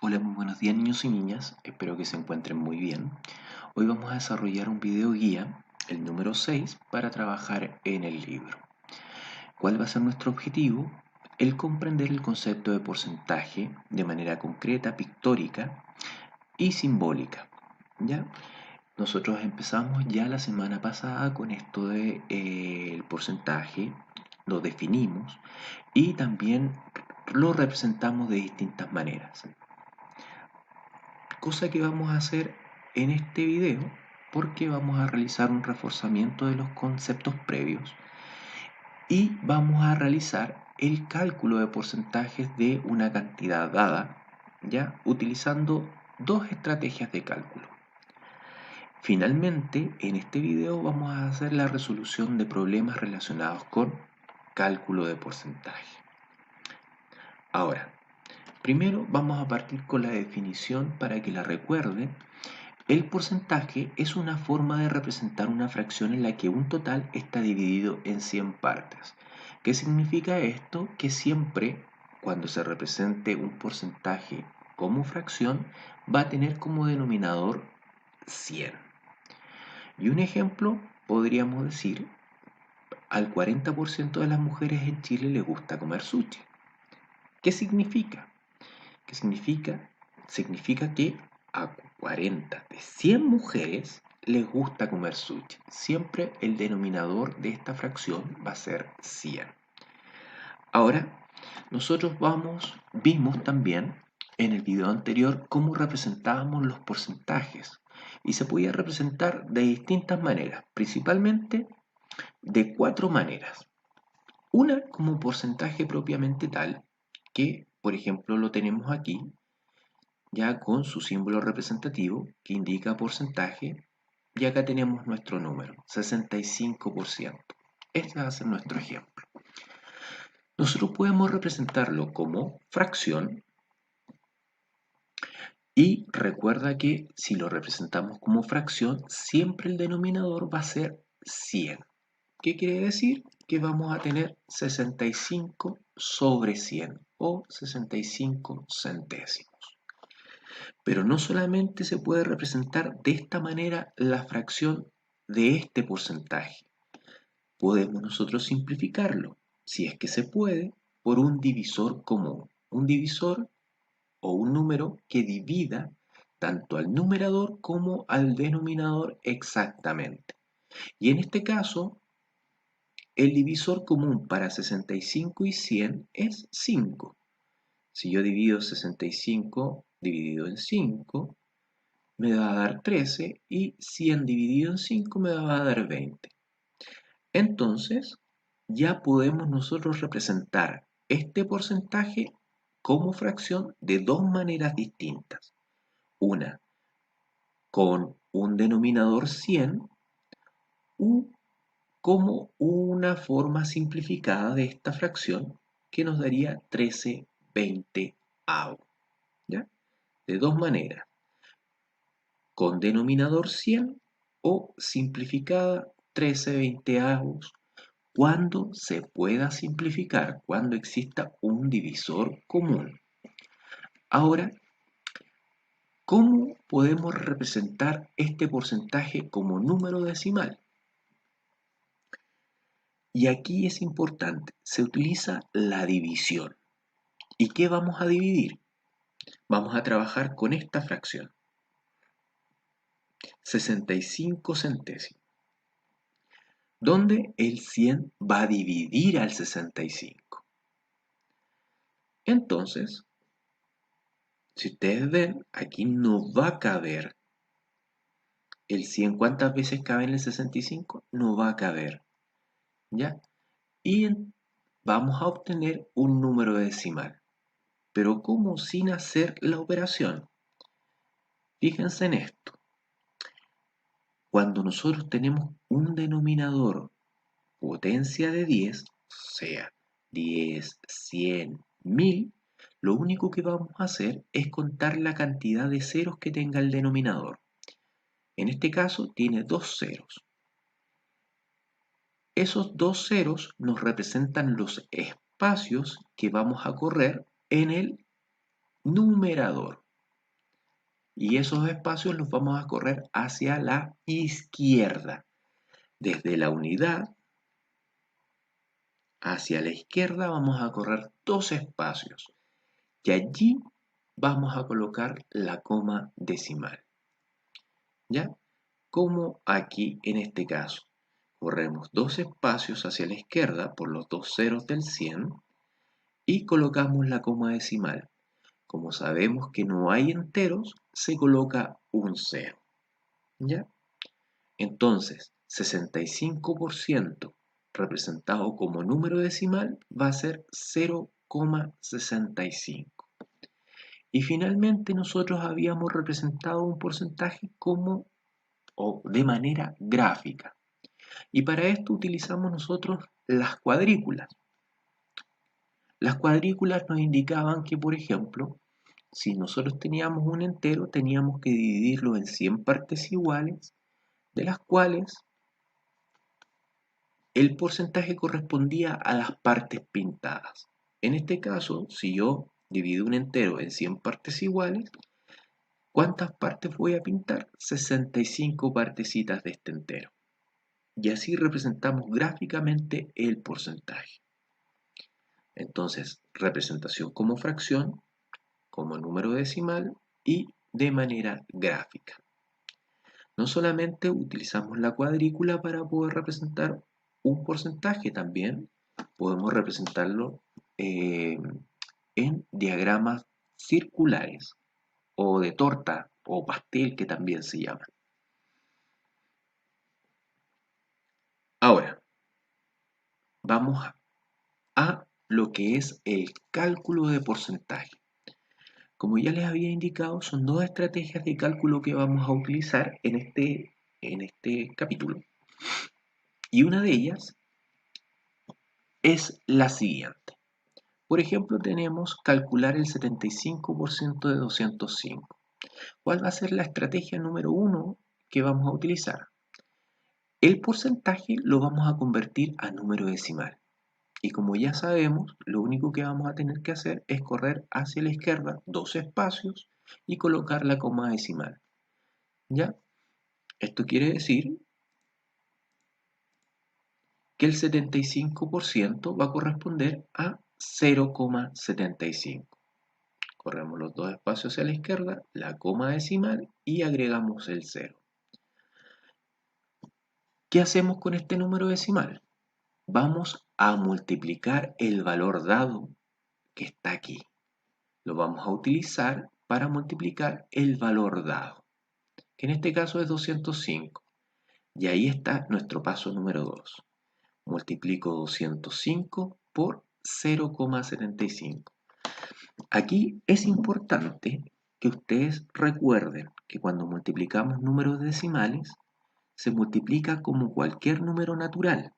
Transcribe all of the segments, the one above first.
Hola, muy buenos días niños y niñas, espero que se encuentren muy bien. Hoy vamos a desarrollar un video guía, el número 6, para trabajar en el libro. ¿Cuál va a ser nuestro objetivo? El comprender el concepto de porcentaje de manera concreta, pictórica y simbólica. ¿Ya? Nosotros empezamos ya la semana pasada con esto de el porcentaje, lo definimos y también lo representamos de distintas maneras. Cosa que vamos a hacer en este video porque vamos a realizar un reforzamiento de los conceptos previos y vamos a realizar el cálculo de porcentajes de una cantidad dada, ya utilizando dos estrategias de cálculo. Finalmente, en este video vamos a hacer la resolución de problemas relacionados con cálculo de porcentaje. Ahora, primero vamos a partir con la definición para que la recuerden. El porcentaje es una forma de representar una fracción en la que un total está dividido en 100 partes. ¿Qué significa esto? Que siempre cuando se represente un porcentaje como fracción va a tener como denominador 100. Y un ejemplo podríamos decir, al 40% de las mujeres en Chile les gusta comer sushi. ¿Qué significa? ¿Qué significa? Significa que a 40 de 100 mujeres les gusta comer sushi. Siempre el denominador de esta fracción va a ser 100. Ahora, nosotros vimos también en el video anterior cómo representábamos los porcentajes. Y se podía representar de distintas maneras, principalmente de 4 maneras. Una como porcentaje propiamente tal, que por ejemplo lo tenemos aquí, ya con su símbolo representativo que indica porcentaje, y acá tenemos nuestro número, 65%. Este va a ser nuestro ejemplo. Nosotros podemos representarlo como fracción y recuerda que si lo representamos como fracción, siempre el denominador va a ser 100. ¿Qué quiere decir? Que vamos a tener 65 sobre 100 o 65 centésimos. Pero no solamente se puede representar de esta manera la fracción de este porcentaje. Podemos nosotros simplificarlo, si es que se puede, por un divisor común. Un divisor o un número que divida tanto al numerador como al denominador exactamente. Y en este caso, el divisor común para 65 y 100 es 5. Si yo divido 65 dividido en 5, me va a dar 13 y 100 dividido en 5 me va a dar 20. Entonces, ya podemos nosotros representar este porcentaje como fracción de dos maneras distintas. Una con un denominador 100 u como una forma simplificada de esta fracción que nos daría 13 20avo. ¿Ya? De dos maneras, con denominador 100 o simplificada 13 veinteavos cuando se pueda simplificar, cuando exista un divisor común. Ahora, ¿cómo podemos representar este porcentaje como número decimal? Y aquí es importante, se utiliza la división. ¿Y qué vamos a dividir? Vamos a trabajar con esta fracción, 65 centésimos, donde el 100 va a dividir al 65. Entonces, si ustedes ven, aquí no va a caber el 100. ¿Cuántas veces cabe en el 65? No va a caber, ¿ya? Y vamos a obtener un número decimal. Pero ¿cómo? Sin hacer la operación. Fíjense en esto. Cuando nosotros tenemos un denominador potencia de 10, o sea, 10, 100, 1000, lo único que vamos a hacer es contar la cantidad de ceros que tenga el denominador. En este caso tiene dos ceros. Esos dos ceros nos representan los espacios que vamos a correr en el numerador. y esos espacios los vamos a correr hacia la izquierda. Desde la unidad hacia la izquierda vamos a correr 2 espacios y allí vamos a colocar la coma decimal. ¿Ya? Como aquí en este caso. Corremos 2 espacios hacia la izquierda por los 2 ceros del 100 y colocamos la coma decimal. Como sabemos que no hay enteros, se coloca un 0. ¿Ya? Entonces, 65% representado como número decimal va a ser 0,65. Y finalmente nosotros habíamos representado un porcentaje como o de manera gráfica. Y para esto utilizamos nosotros las cuadrículas. Las cuadrículas nos indicaban que, por ejemplo, si nosotros teníamos un entero, teníamos que dividirlo en 100 partes iguales, de las cuales el porcentaje correspondía a las partes pintadas. En este caso, si yo divido un entero en 100 partes iguales, ¿cuántas partes voy a pintar? 65 partecitas de este entero. Y así representamos gráficamente el porcentaje. Entonces, representación como fracción, como número decimal y de manera gráfica. No solamente utilizamos la cuadrícula para poder representar un porcentaje, también podemos representarlo en diagramas circulares o de torta o pastel, que también se llama. Ahora, vamos a lo que es el cálculo de porcentaje. Como ya les había indicado, son 2 estrategias de cálculo que vamos a utilizar en este capítulo. Y una de ellas es la siguiente. Por ejemplo, tenemos calcular el 75% de 205. ¿Cuál va a ser la estrategia número 1 que vamos a utilizar? El porcentaje lo vamos a convertir a número decimal. Y como ya sabemos, lo único que vamos a tener que hacer es correr hacia la izquierda 2 espacios y colocar la coma decimal. ¿Ya? Esto quiere decir que el 75% va a corresponder a 0,75. Corremos los 2 espacios hacia la izquierda, la coma decimal y agregamos el 0. ¿Qué hacemos con este número decimal? Vamos a multiplicar el valor dado que está aquí. Lo vamos a utilizar para multiplicar el valor dado, que en este caso es 205. Y ahí está nuestro paso número 2. Multiplico 205 por 0,75. Aquí es importante que ustedes recuerden que cuando multiplicamos números decimales, se multiplica como cualquier número natural.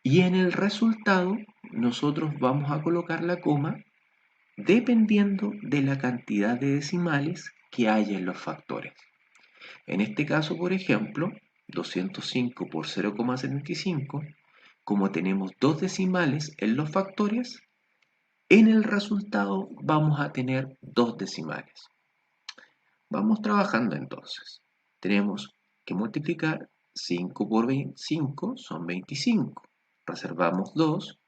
Y en el resultado, nosotros vamos a colocar la coma dependiendo de la cantidad de decimales que haya en los factores. En este caso, por ejemplo, 205 por 0,75, como tenemos 2 decimales en los factores, en el resultado vamos a tener 2 decimales. Vamos trabajando entonces. Tenemos que multiplicar 5 por 25 son 25. Reservamos 2.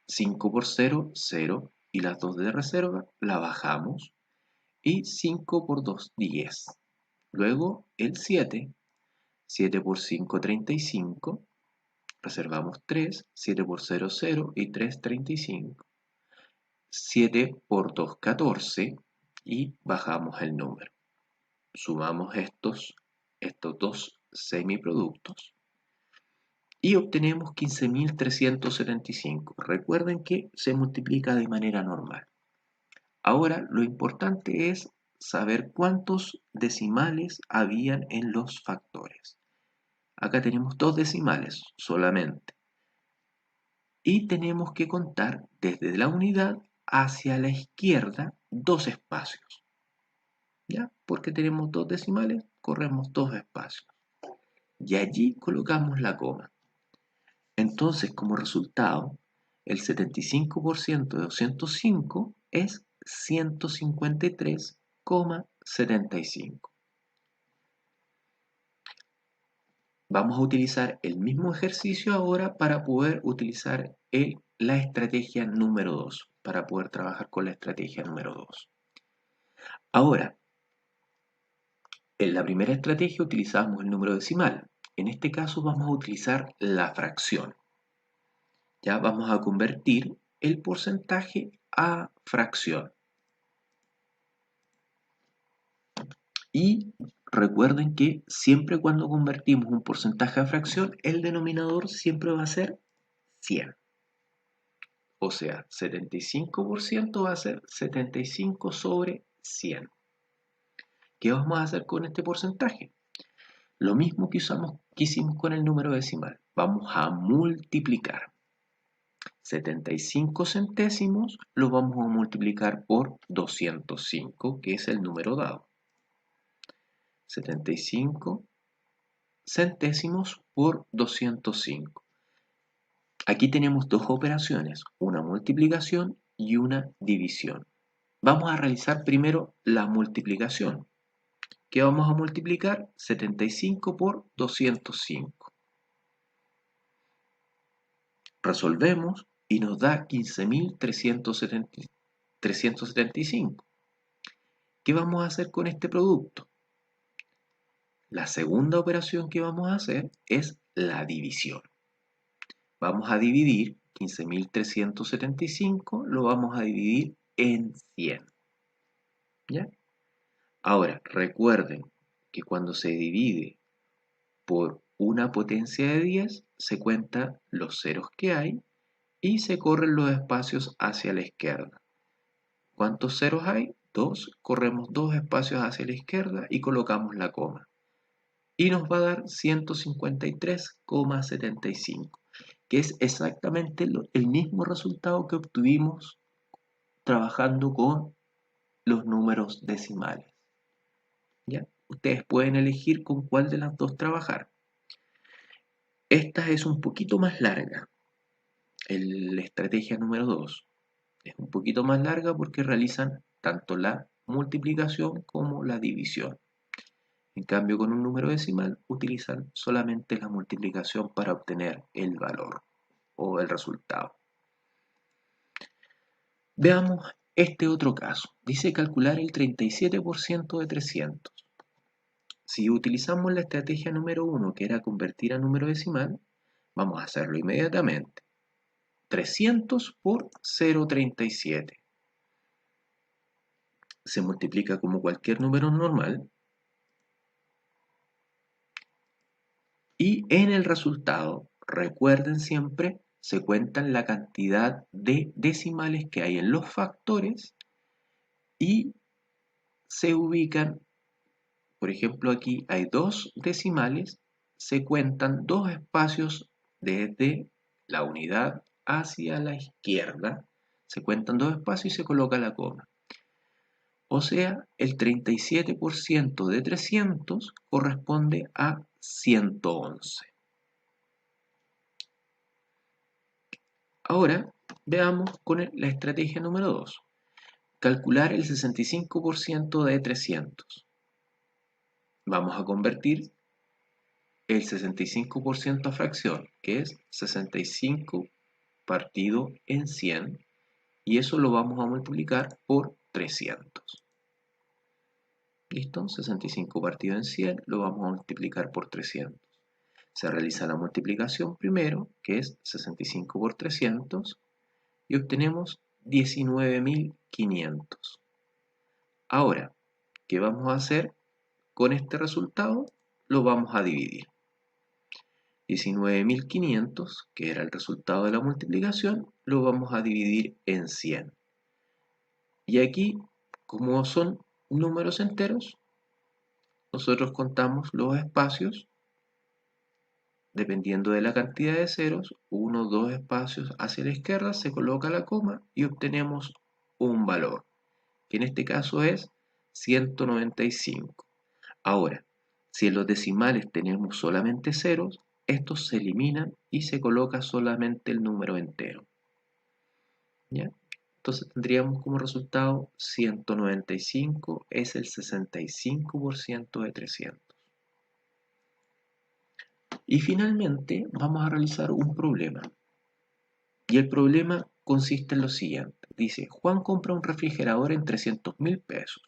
5 por 0, 0. Y las 2 de reserva la bajamos. Y 5 por 2, 10. Luego el 7. 7 por 5, 35. Reservamos 3. 7 por 0, 0. Y 3, 35. 7 por 2, 14. Y bajamos el número. Sumamos estos 2 semiproductos y obtenemos 15.375. Recuerden que se multiplica de manera normal. Ahora lo importante es saber cuántos decimales habían en los factores. Acá tenemos 2 decimales solamente. Y tenemos que contar desde la unidad hacia la izquierda 2 espacios. ¿Ya? Porque tenemos 2 decimales, corremos 2 espacios. Y allí colocamos la coma. Entonces, como resultado, el 75% de 205 es 153,75. Vamos a utilizar el mismo ejercicio ahora para poder utilizar la estrategia número 2, para poder trabajar con la estrategia número 2. Ahora, en la primera estrategia utilizamos el número decimal. En este caso vamos a utilizar la fracción. Ya vamos a convertir el porcentaje a fracción. Y recuerden que siempre cuando convertimos un porcentaje a fracción, el denominador siempre va a ser 100. O sea, 75% va a ser 75 sobre 100. ¿Qué vamos a hacer con este porcentaje? Lo mismo que hicimos con el número decimal. Vamos a multiplicar. 75 centésimos lo vamos a multiplicar por 205, que es el número dado. 75 centésimos por 205. Aquí tenemos dos operaciones, una multiplicación y una división. Vamos a realizar primero la multiplicación. ¿Qué vamos a multiplicar? 75 por 205. Resolvemos y nos da 15.375. ¿Qué vamos a hacer con este producto? La segunda operación que vamos a hacer es la división. Vamos a dividir 15.375, lo vamos a dividir en 100. ¿Ya? Ahora, recuerden que cuando se divide por una potencia de 10, se cuentan los ceros que hay y se corren los espacios hacia la izquierda. ¿Cuántos ceros hay? 2. Corremos 2 espacios hacia la izquierda y colocamos la coma. Y nos va a dar 153,75, que es exactamente el mismo resultado que obtuvimos trabajando con los números decimales. ¿Ya? Ustedes pueden elegir con cuál de las dos trabajar. Esta es un poquito más larga, la estrategia número 2. Es un poquito más larga porque realizan tanto la multiplicación como la división. En cambio, con un número decimal utilizan solamente la multiplicación para obtener el valor o el resultado. Veamos este otro caso. Dice calcular el 37% de 300. Si utilizamos la estrategia número 1, que era convertir a número decimal, vamos a hacerlo inmediatamente. 300 por 0,37. Se multiplica como cualquier número normal. Y en el resultado, recuerden siempre, se cuentan la cantidad de decimales que hay en los factores y se ubican, por ejemplo, aquí hay 2 decimales, se cuentan 2 espacios desde la unidad hacia la izquierda, se cuentan 2 espacios y se coloca la coma. O sea, el 37% de 300 corresponde a 111. Ahora veamos con la estrategia número 2. Calcular el 65% de 300. Vamos a convertir el 65% a fracción, que es 65 partido en 100, y eso lo vamos a multiplicar por 300. ¿Listo? 65 partido en 100 lo vamos a multiplicar por 300. Se realiza la multiplicación primero, que es 65 por 300, y obtenemos 19.500. Ahora, ¿qué vamos a hacer con este resultado? Lo vamos a dividir. 19.500, que era el resultado de la multiplicación, lo vamos a dividir en 100. Y aquí, como son números enteros, nosotros contamos los espacios dependiendo de la cantidad de ceros, 1 o 2 espacios hacia la izquierda, se coloca la coma y obtenemos un valor, que en este caso es 195. Ahora, si en los decimales tenemos solamente ceros, estos se eliminan y se coloca solamente el número entero. ¿Ya? Entonces tendríamos como resultado 195 es el 65% de 300. Y finalmente vamos a realizar un problema. Y el problema consiste en lo siguiente. Dice, Juan compra un refrigerador en 300.000 pesos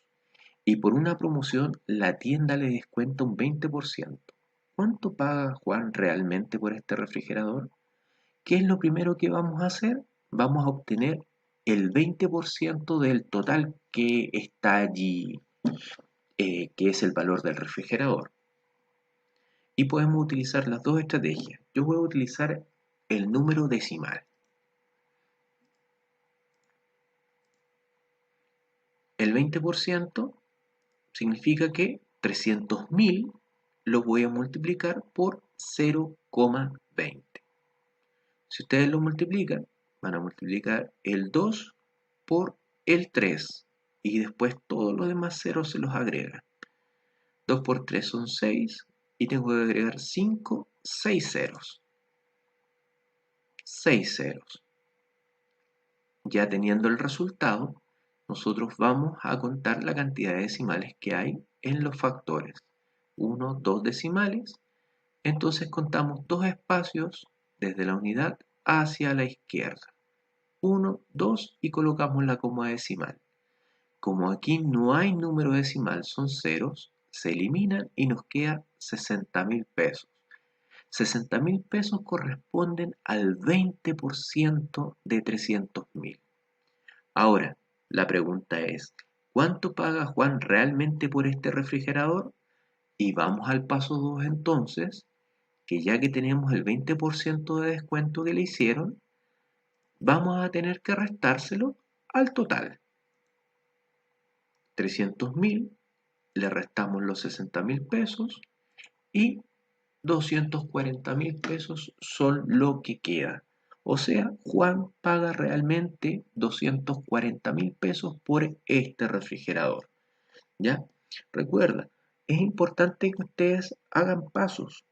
y por una promoción la tienda le descuenta un 20%. ¿Cuánto paga Juan realmente por este refrigerador? ¿Qué es lo primero que vamos a hacer? Vamos a obtener el 20% del total que está allí, que es el valor del refrigerador. Y podemos utilizar las dos estrategias. Yo voy a utilizar el número decimal. El 20% significa que 300.000 lo voy a multiplicar por 0,20. Si ustedes lo multiplican, van a multiplicar el 2 por el 3 y después todos los demás ceros se los agregan. 2 por 3 son 6 y tengo que agregar 5, 6 ceros. 6 ceros. Ya teniendo el resultado, nosotros vamos a contar la cantidad de decimales que hay en los factores. 1, 2 decimales. Entonces contamos dos espacios desde la unidad hacia la izquierda. 1, 2 y colocamos la coma decimal. Como aquí no hay número decimal, son ceros, se eliminan y nos queda 60.000 pesos. 60.000 pesos corresponden al 20% de 300.000. Ahora, la pregunta es, ¿cuánto paga Juan realmente por este refrigerador? Y vamos al paso 2 entonces, que ya que tenemos el 20% de descuento que le hicieron, vamos a tener que restárselo al total. 300.000, le restamos los 60.000 pesos y 240.000 pesos son lo que queda. O sea, Juan paga realmente 240.000 pesos por este refrigerador. ¿Ya? Recuerda, es importante que ustedes hagan pasos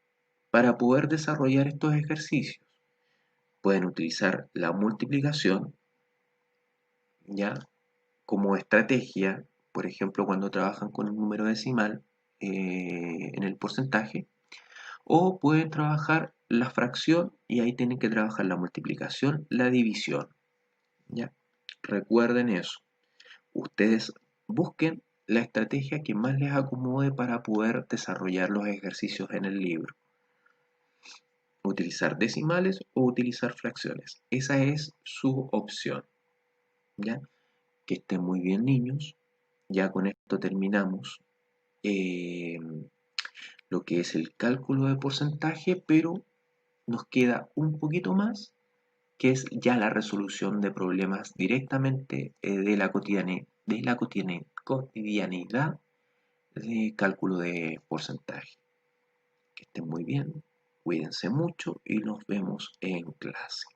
para poder desarrollar estos ejercicios. Pueden utilizar la multiplicación, ¿ya? Como estrategia, por ejemplo, cuando trabajan con un número decimal en el porcentaje, o pueden trabajar la fracción y ahí tienen que trabajar la multiplicación, la división. ¿Ya? Recuerden eso. Ustedes busquen la estrategia que más les acomode para poder desarrollar los ejercicios en el libro. Utilizar decimales o utilizar fracciones. Esa es su opción. ¿Ya? Que estén muy bien, niños. Ya con esto terminamos lo que es el cálculo de porcentaje, pero nos queda un poquito más, que es ya la resolución de problemas directamente de la cotidianidad de cálculo de porcentaje. Que estén muy bien, cuídense mucho y nos vemos en clase.